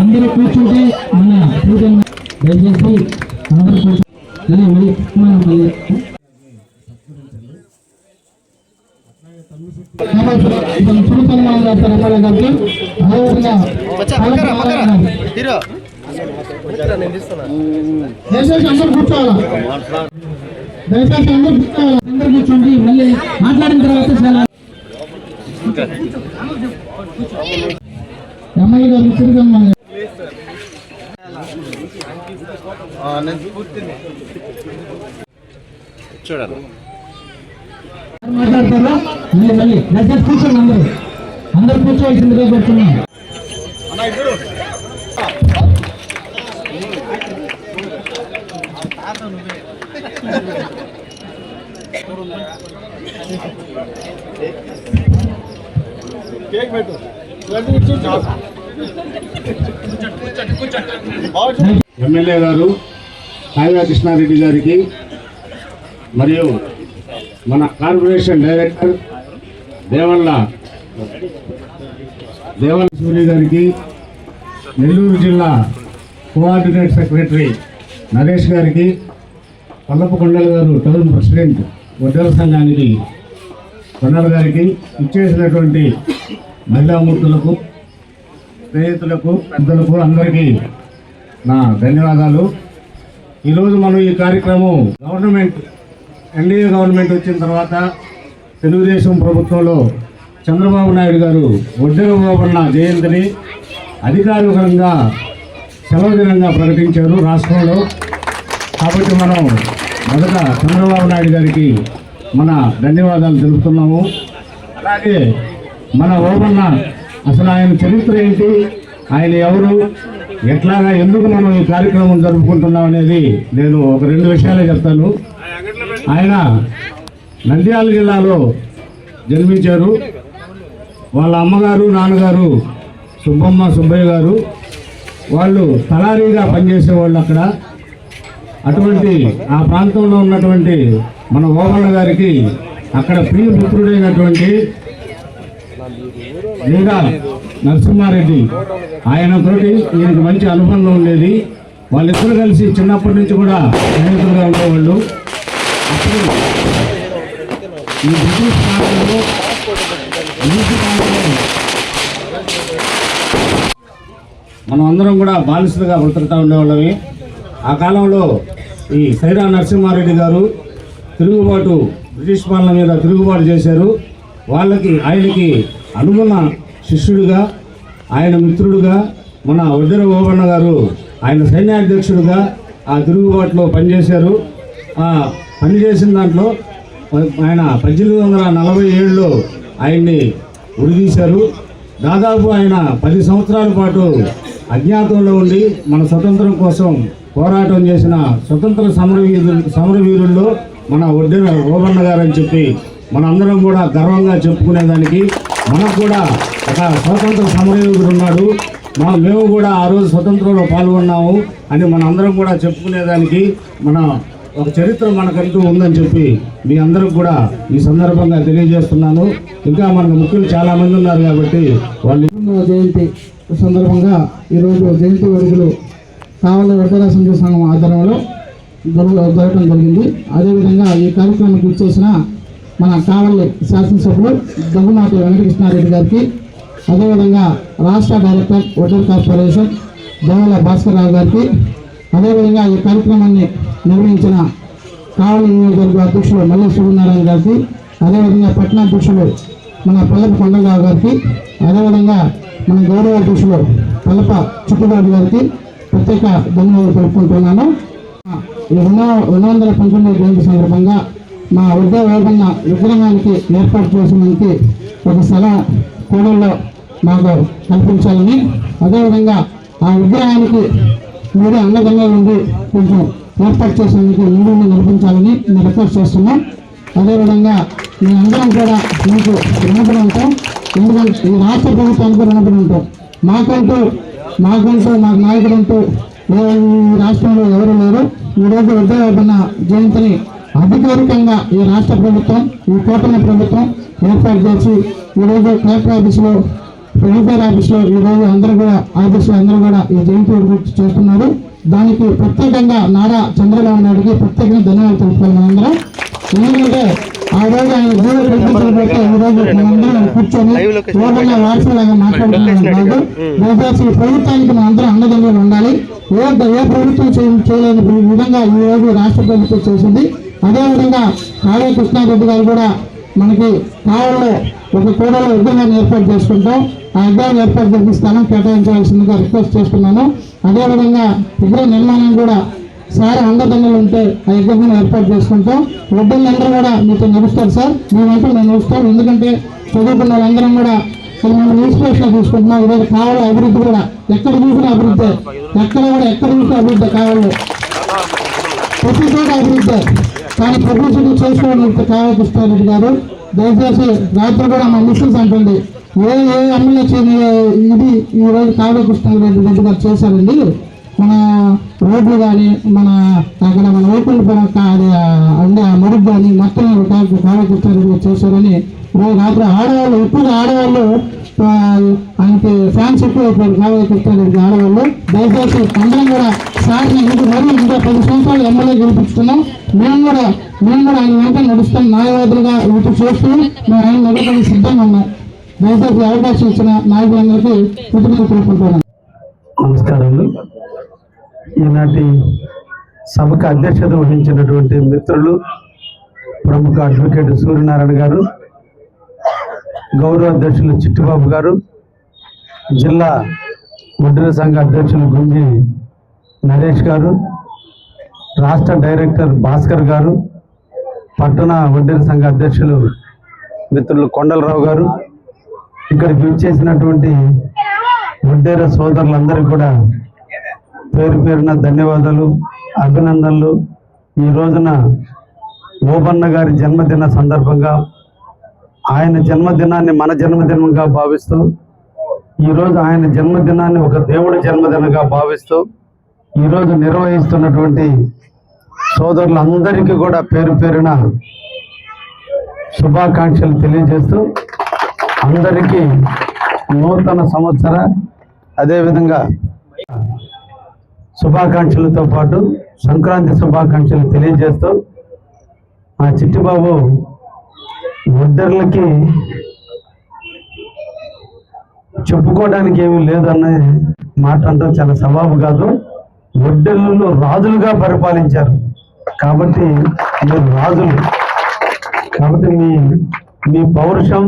అందరూ కూర్చుంటే మన దయచేసి అందరూ కూర్చొని దయచేసి అందరూ కూర్చోండి. మళ్ళీ మాట్లాడిన తర్వాత చాలా ఎమ్మెల్యే గారు తిరిగి చూడాలి మాట్లాడతారా? మళ్ళీ దయచేసి కూర్చోండి. అందరూ కూర్చోవలసిందిగా పెడుతున్నాం. ఎమ్మెల్యే గారు కావ్య కృష్ణారెడ్డి గారికి మరియు మన కార్పొరేషన్ డైరెక్టర్ దేవల్ల సూర్య గారికి, నెల్లూరు జిల్లా కోఆర్డినేట్ సెక్రటరీ నరేష్ గారికి, పల్లపు కొండల గారు టౌన్ ప్రెసిడెంట్ వడ్డల సంఘానికి కొండల గారికి, ఇచ్చేసినటువంటి మహిళామూర్తులకు, స్నేహితులకు, పెద్దలకు అందరికీ నా ధన్యవాదాలు. ఈరోజు మనం ఈ కార్యక్రమం ఎన్డీఏ గవర్నమెంట్ వచ్చిన తర్వాత తెలుగుదేశం ప్రభుత్వంలో చంద్రబాబు నాయుడు గారు వడ్డెర ఓబన్న జయంతిని అధికారికంగా సెలవు దినంగా ప్రకటించారు రాష్ట్రంలో. కాబట్టి మనం మొదట చంద్రబాబు నాయుడు గారికి మన ధన్యవాదాలు తెలుపుతున్నాము. అలాగే మన ఓబన్న అసలు ఆయన చరిత్ర ఏంటి, ఆయన ఎవరు, ఎట్లాగా ఎందుకు మనం ఈ కార్యక్రమం జరుపుకుంటున్నాం అనేది నేను ఒక 2 విషయాలే చెప్తాను. ఆయన నంద్యాల జిల్లాలో జన్మించారు. వాళ్ళ అమ్మగారు నాన్నగారు సుబ్బయ్య గారు వాళ్ళు తలారీగా పనిచేసేవాళ్ళు అక్కడ. అటువంటి ఆ ప్రాంతంలో ఉన్నటువంటి మన ఓబన్న గారికి అక్కడ ప్రియపుత్రుడైనటువంటి లీలా నరసింహారెడ్డి ఆయనతోటి ఈయనకు మంచి అనుబంధం ఉండేది. వాళ్ళిద్దరూ కలిసి చిన్నప్పటి నుంచి కూడా స్నేహితులుగా ఉండేవాళ్ళు. అప్పుడు ఈ బ్రిటిష్ కాలంలో మనం అందరం కూడా బానిసలుగా బ్రతుకుతూ ఉండేవాళ్ళవి. ఆ కాలంలో ఈ సైరా నరసింహారెడ్డి గారు తిరుగుబాటు, బ్రిటిష్ పాలన మీద తిరుగుబాటు చేశారు. ఆయనకి అనుగుణ శిష్యుడిగా, ఆయన మిత్రుడుగా మన వడ్డెర ఓబన్న గారు ఆయన సైన్యాధ్యక్షుడిగా ఆ తిరుగుబాటులో పనిచేశారు. ఆ పనిచేసిన దాంట్లో ఆయన 1847లో ఆయన్ని ఉరిదీశారు. దాదాపు ఆయన 10 సంవత్సరాల పాటు అజ్ఞాతంలో ఉండి మన స్వతంత్రం కోసం పోరాటం చేసిన స్వతంత్ర సమరవీరుల్లో మన వడ్డెర ఓబన్న గారు అని చెప్పి మనందరం కూడా గర్వంగా చెప్పుకునేదానికి, మనకు కూడా ఒక స్వతంత్ర సమరవీరుడు ఉన్నాడు, మేము కూడా ఆ రోజు స్వతంత్రంలో పాల్గొన్నాము అని మనందరం కూడా చెప్పుకునేదానికి మన ఒక చరిత్ర మనకంటూ ఉందని చెప్పి మీ అందరికి కూడా ఈ సందర్భంగా తెలియజేస్తున్నాను. ఇంకా మనకు ముఖ్యులు చాలామంది ఉన్నారు కాబట్టి వాళ్ళు జయంతి సందర్భంగా ఈరోజు జయంతి వేడుకలు కావలి వడ్డెర సంఘ సంఘం ఆధ్వర్యంలో జరగడం జరిగింది. అదేవిధంగా ఈ కార్యక్రమానికి ఇచ్చేసిన మన కావలి శాసనసభ్యులు దగ్గుమాటి వెంకటకృష్ణారెడ్డి గారికి, అదేవిధంగా రాష్ట్ర డైరెక్టర్ వడ్డెర కార్పొరేషన్ దేవల భాస్కర్రావు గారికి, అదేవిధంగా ఈ కార్యక్రమాన్ని నిర్వహించిన కావలి నియోజకవర్గ అధ్యక్షులు మల్లి సూర్యనారాయణ గారికి, అదేవిధంగా పట్టణాధ్యక్షులు మన పల్లపు కొండలరావు గారికి, అదేవిధంగా మన గౌరవ అధ్యక్షులు పల్లప చుట్టుబాటు గారికి ప్రత్యేక ధన్యవాదాలు తెలుపుకుంటున్నాను. ఈ 219వ జయంతి సందర్భంగా మా వడ్డెర ఓబన్న విగ్రహానికి ఏర్పాటు చేసినందుకు ఒక స్థల కూడల్లో మాకు కల్పించాలని, అదేవిధంగా ఆ విగ్రహానికి మీరే అండదండగా ఉండి కొంచెం ఏర్పాటు చేసేందుకు మీరు నడిపించాలని నేను రిక్వెస్ట్ చేస్తున్నాం. అదేవిధంగా మీ అందరం కూడా మీకు రుణపడి ఉంటాం. ఎందుకంటే ఈ రాష్ట్ర ప్రభుత్వానికి రుణపడి ఉంటాం. మాకు నాయకుడంటూ ఈ రాష్ట్రంలో ఎవరు లేరు. ఈరోజు వడ్డెర ఓబన్న జయంతిని అధికారికంగా ఈ రాష్ట్ర ప్రభుత్వం, ఈ కూటమి ప్రభుత్వం ఏర్పాటు చేసి ఈరోజు కలెక్టర్ ఆఫీసులో వెల్ఫేర్ ఆఫీస్లో ఈరోజు అందరూ కూడా ఆఫీసులో అందరూ కూడా ఈ జయంతి వేడుకలు చేస్తున్నారు. దానికి ప్రత్యేకంగా నారా చంద్రబాబు నాయుడుకి ప్రత్యేకంగా ధన్యవాదాలు తెలుపుకోవాలి మనందరం. ఎందుకంటే ఆ రోజు ఆయన జీవన ప్రకటించబడితే ఈ రోజు మనందరం కూర్చొని ఓపెన్గా వాట్సాప్లాగా మాట్లాడుతున్నాం కాదు. దయచేసి ప్రభుత్వానికి మనందరం అండదండలు ఉండాలి. ఏ ప్రభుత్వం చేయలేని విధంగా ఈ రోజు రాష్ట్ర ప్రభుత్వం చేసింది. అదేవిధంగా కావ్య కృష్ణారెడ్డి గారు కూడా మనకి కావల్లో ఒక కూడలో విగ్రహాన్ని ఏర్పాటు చేసుకుంటాం. ఆ విగ్రహాన్ని ఏర్పాటు చేసి స్థలం కేటాయించవలసిందిగా రిక్వెస్ట్ చేస్తున్నాను. అదేవిధంగా విగ్రహ నిర్మాణం కూడా సార్ అండదండలు ఉంటే ఆ విగ్రహాన్ని ఏర్పాటు చేసుకుంటాం. వడ్డీలందరూ కూడా మీతో నడుస్తారు సార్, మేమంటూ మేము నడుస్తాం. ఎందుకంటే చదువుకున్న వాళ్ళందరం కూడా మనం ఇన్స్పిరేషన్ తీసుకుంటున్నాం. ఈరోజు కావాలి అభివృద్ధి కూడా ఎక్కడ చూసినా అభివృద్ధి, ఎక్కడ చూసినా అభివృద్ధి కావాలి, ప్రతి చోట అభివృద్ధి. కానీ పబ్లిసిటీ చేసుకోవడం కావాలి కృష్ణారెడ్డి గారు. దయచేసి రాత్రి కూడా మా మిస్సెస్ అంటుంది ఏ ఎమ్మెల్యే ఇది ఈరోజు కావ్య కృష్ణారెడ్డి గారు చేశారండి. మన రోడ్లు కానీ మన అక్కడ మన ఓపెన్ ఉండే ఆ మరుగు కానీ మొత్తం కావ్య కృష్ణారెడ్డి గారు చేశారని రోజు రాత్రి ఆడవాళ్ళు ఇప్పుడు ఆడవాళ్ళు ఆయనకి ఫ్యాన్స్ ఎక్కువ అయిపోయారు కావ్య కృష్ణారెడ్డి ఆడవాళ్ళు. దయచేసి అందరం కూడా సార్ ఇంకా 10 సంవత్సరాలు ఎమ్మెల్యే గెలిపించుకున్నాం. మేము కూడా ఆయన వెంట నడుస్తాం. న్యాయవాదులుగా ఇటు చేస్తూ మేము ఆయన నడవడానికి సిద్ధంగా ఉన్నాం. దయచేసి అవకాశం ఇచ్చిన నాయకులందరికీ కృతజ్ఞతలు తెలుపుకుంటున్నాను. నమస్కారాలు. ఈనాటి సభకు అధ్యక్షత వహించినటువంటి మిత్రులు ప్రముఖ అడ్వకేట్ సూర్యనారాయణ గారు, గౌరవ అధ్యక్షులు చిట్టిబాబు గారు, జిల్లా వడ్డీల సంఘ అధ్యక్షులు గుంజి నరేష్ గారు, రాష్ట్ర డైరెక్టర్ భాస్కర్ గారు, పట్టణ వడ్డీల సంఘ అధ్యక్షులు మిత్రులు కొండలరావు గారు, ఇక్కడికి విచ్చేసినటువంటి వడ్డేర సోదరులందరికీ కూడా పేరు పేరున ధన్యవాదాలు, అభినందనలు. ఈ రోజున ఓబన్న గారి జన్మదిన సందర్భంగా ఆయన జన్మదినాన్ని మన జన్మదినంగా భావిస్తూ, ఈరోజు ఆయన జన్మదినాన్ని ఒక దేవుడి జన్మదినంగా భావిస్తూ ఈరోజు నిర్వహిస్తున్నటువంటి సోదరులందరికీ కూడా పేరు పేరున శుభాకాంక్షలు తెలియజేస్తూ అందరికీ నూతన సంవత్సర అదేవిధంగా శుభాకాంక్షలతో పాటు సంక్రాంతి శుభాకాంక్షలు తెలియజేస్తూ మా చిట్టిబాబు వడ్డర్లకి చెప్పుకోవడానికి ఏమీ లేదనే మాట అంటాం చాలా సవాబు కాదు. వడ్డెర్లలో రాజులుగా పరిపాలించారు కాబట్టి మీరు రాజులు కాబట్టి మీ పౌరుషం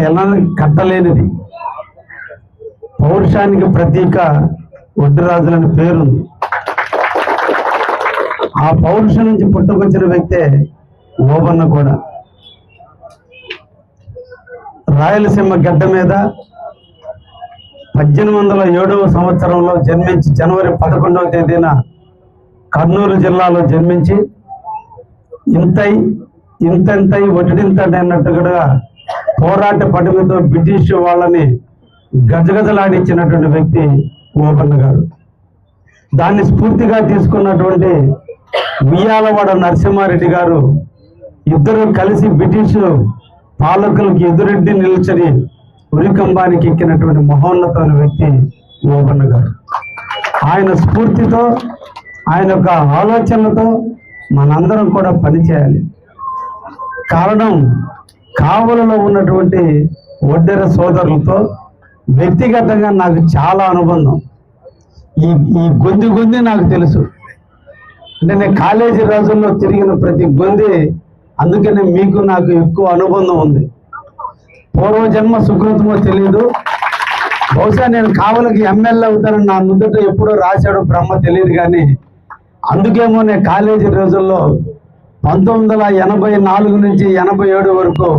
ఎలా కట్టలేనిది. పౌరుషానికి ప్రతీక వడ్డరాజులని పేరుంది. ఆ పౌరుషం నుంచి పుట్టుకొచ్చిన వ్యక్తే ఓబన్న కూడా. రాయలసీమ గడ్డ మీద 1807వ సంవత్సరంలో జన్మించి జనవరి 11వ తేదీన కర్నూలు జిల్లాలో జన్మించి ఇంతంతై ఒటిడింతటి అన్నట్టుగా పోరాట పటిమతో బ్రిటిష్ వాళ్ళని గజగజలాడించినటువంటి వ్యక్తి ఓబన్న గారు. దాన్ని స్ఫూర్తిగా తీసుకున్నటువంటి ఉయ్యాలవాడ నరసింహారెడ్డి గారు ఇద్దరు కలిసి బ్రిటిష్ పాలకులకి ఎదురెడ్డి నిల్చని ఉరికంబానికి ఎక్కినటువంటి మహోన్నతమైన వ్యక్తి ఓబన్న గారు. ఆయన స్ఫూర్తితో ఆయన యొక్క ఆలోచనలతో మనందరం కూడా పనిచేయాలి. కారణం కావలలో ఉన్నటువంటి వడ్డెర సోదరులతో వ్యక్తిగతంగా నాకు చాలా అనుబంధం. ఈ గొంది నాకు తెలుసు. అంటే నేను కాలేజీ రోజుల్లో తిరిగిన ప్రతి గొంది, అందుకనే మీకు నాకు ఎక్కువ అనుబంధం ఉంది. పూర్వజన్మ సుకృతమో తెలియదు. బహుశా నేను కావలకి ఎమ్మెల్యే అవుతానని నా ముందట ఎప్పుడో రాశాడు బ్రహ్మ తెలియదు. కానీ అందుకేమో నేను కాలేజీ రోజుల్లో 1984 నుంచి 87 వరకు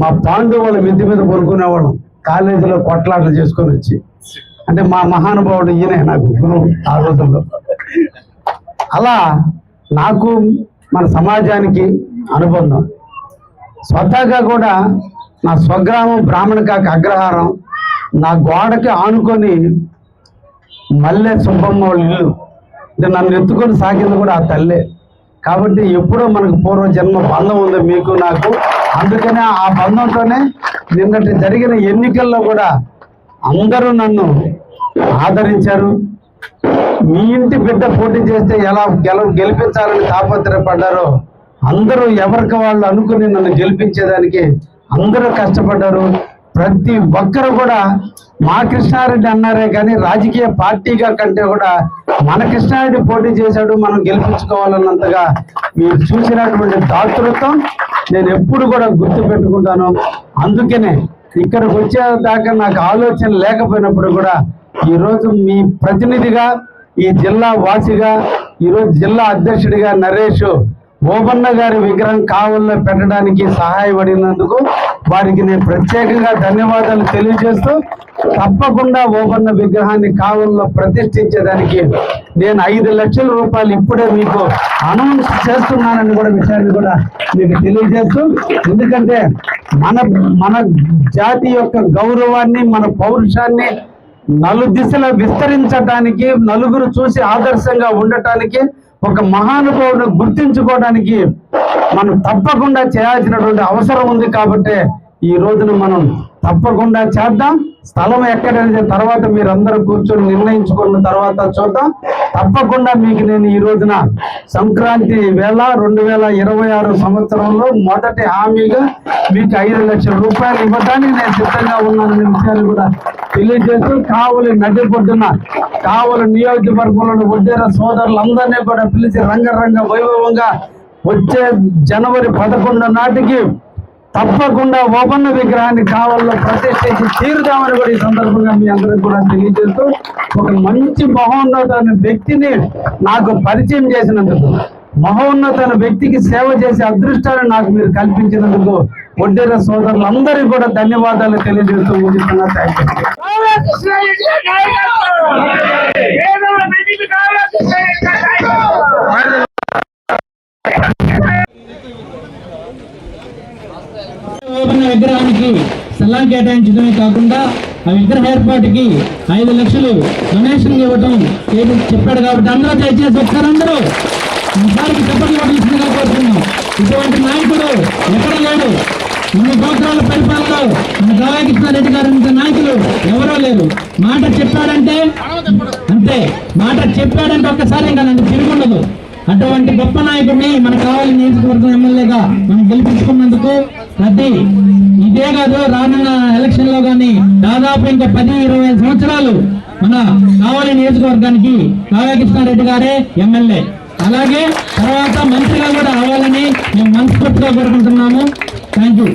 మా పాండు వాళ్ళ మిద్ది మీద పడుకునేవాళ్ళం కాలేజీలో కొట్లాటలు చేసుకొని వచ్చి. అంటే మా మహానుభావుడు ఈయనే నాకు గురువు ఆ రోజుల్లో. అలా నాకు మన సమాజానికి అనుబంధం. స్వతహాగా కూడా నా స్వగ్రామం బ్రాహ్మణకాక అగ్రహారం, నా గోడకి ఆనుకొని మల్లె సుబ్బమ్మ వాళ్ళ ఇల్లు. అంటే నన్ను ఎత్తుకొని సాగింది కూడా ఆ తల్లే. కాబట్టి ఎప్పుడో మనకు పూర్వజన్మ బంధం ఉంది మీకు నాకు. అందుకనే ఆ బంధంతోనే నిన్నటి జరిగిన ఎన్నికల్లో కూడా అందరూ నన్ను ఆదరించారు. మీ ఇంటి బిడ్డ పోటీ చేస్తే ఎలా గెలిపించాలని తాపత్రయపడ్డారో అందరూ ఎవరికి వాళ్ళు అనుకుని నన్ను గెలిపించేదానికి అందరూ కష్టపడ్డారు. ప్రతి ఒక్కరు కూడా మా కృష్ణారెడ్డి అన్నారే కానీ రాజకీయ పార్టీగా కంటే కూడా మన కృష్ణారెడ్డి పోటీ చేశాడు, మనం గెలిపించుకోవాలన్నంతగా మీరు చూసినటువంటి దాతృత్వం నేను ఎప్పుడు కూడా గుర్తు పెట్టుకుంటాను. అందుకనే ఇక్కడికి వచ్చేదాకా నాకు ఆలోచన లేకపోయినప్పుడు కూడా ఈరోజు మీ ప్రతినిధిగా, ఈ జిల్లా వాసిగా, ఈరోజు జిల్లా అధ్యక్షుడిగా నరేష్ ఓబన్న గారి విగ్రహం కావల్లో పెట్టడానికి సహాయపడినందుకు వారికి నేను ప్రత్యేకంగా ధన్యవాదాలు తెలియజేస్తూ, తప్పకుండా ఓబన్న విగ్రహాన్ని కావల్లో ప్రతిష్ఠించేదానికి నేను 5 లక్షల రూపాయలు ఇప్పుడే మీకు అనౌన్స్ చేస్తున్నానని కూడా విషయాన్ని కూడా మీకు తెలియజేస్తూ, ఎందుకంటే మన జాతి యొక్క గౌరవాన్ని, మన పౌరుషాన్ని నలుదిశలా విస్తరించడానికి, నలుగురు చూసి ఆదర్శంగా ఉండటానికి, ఒక మహానుభావుని గుర్తించుకోవడానికి మనం తప్పకుండా చేయాల్సినటువంటి అవసరం ఉంది. కాబట్టి ఈ రోజున మనం తప్పకుండా చేద్దాం. స్థలం ఎక్కడనేది తర్వాత మీరందరూ కూర్చొని నిర్ణయించుకున్న తర్వాత చూద్దాం. తప్పకుండా మీకు నేను ఈ రోజున సంక్రాంతి వేళ 2026 సంవత్సరంలో మొదటి హామీగా మీకు 5 లక్షల రూపాయలు ఇవ్వడానికి నేను సిద్ధంగా ఉన్నాననే విషయాన్ని కూడా తెలియజేస్తూ, కావలి నది పొడ్డున కావలి నియోజకవర్గంలోని వడ్డేర సోదరులందరినీ కూడా పిలిచి రంగరంగ వైభవంగా వచ్చే జనవరి 11 నాటికి తప్పకుండా ఓబన్న విగ్రహాన్ని కావల్లో ప్రతిష్ఠించి తీరుదామని కూడా ఈ సందర్భంగా మీ అందరికి కూడా తెలియజేస్తూ, ఒక మంచి మహోన్నతమైన వ్యక్తిని నాకు పరిచయం చేసినందుకు, మహోన్నతమైన వ్యక్తికి సేవ చేసే అదృష్టాన్ని నాకు మీరు కల్పించినందుకు వడ్డేర సోదరులందరికీ కూడా ధన్యవాదాలు తెలియజేస్తూ ముగిస్తున్నా. విగ్రహానికి స్థలం కేటాయించడమే కాకుండా ఆ విగ్రహ ఏర్పాటుకి 5 లక్షలు డొనేషన్ ఇవ్వడం చెప్పాడు. కాబట్టి అందరూ దయచేసి ఒకసారి అందరూ ఈసారికి చెప్పట్లు ఇవ్వాల్సిందిగా కోరుతున్నాం. ఇటువంటి నాయకుడు ఎక్కడ లేడు. 3 సంవత్సరాల పరిపాలనలో మన రాధాకృష్ణారెడ్డి గారు ఇంత నాయకులు ఎవరో లేరు. మాట చెప్పాడంటే అంతే, మాట చెప్పాడంటే ఒక్కసారి ఇంకా నన్ను తిరుగుండదు. అటువంటి గొప్ప నాయకుడిని మన కావలి నియోజకవర్గం ఎమ్మెల్యేగా మనం గెలిపించుకున్నందుకు ఇదే కాదు, రానున్న ఎలక్షన్ లో కానీ దాదాపు ఇంకా 10-20 సంవత్సరాలు మన కావలి నియోజకవర్గానికి రాధాకృష్ణారెడ్డి గారే ఎమ్మెల్యే, అలాగే తర్వాత మంత్రిగా కూడా అవ్వాలని మేము మనస్ఫూర్తిగా కోరుకుంటున్నాము. Thank you.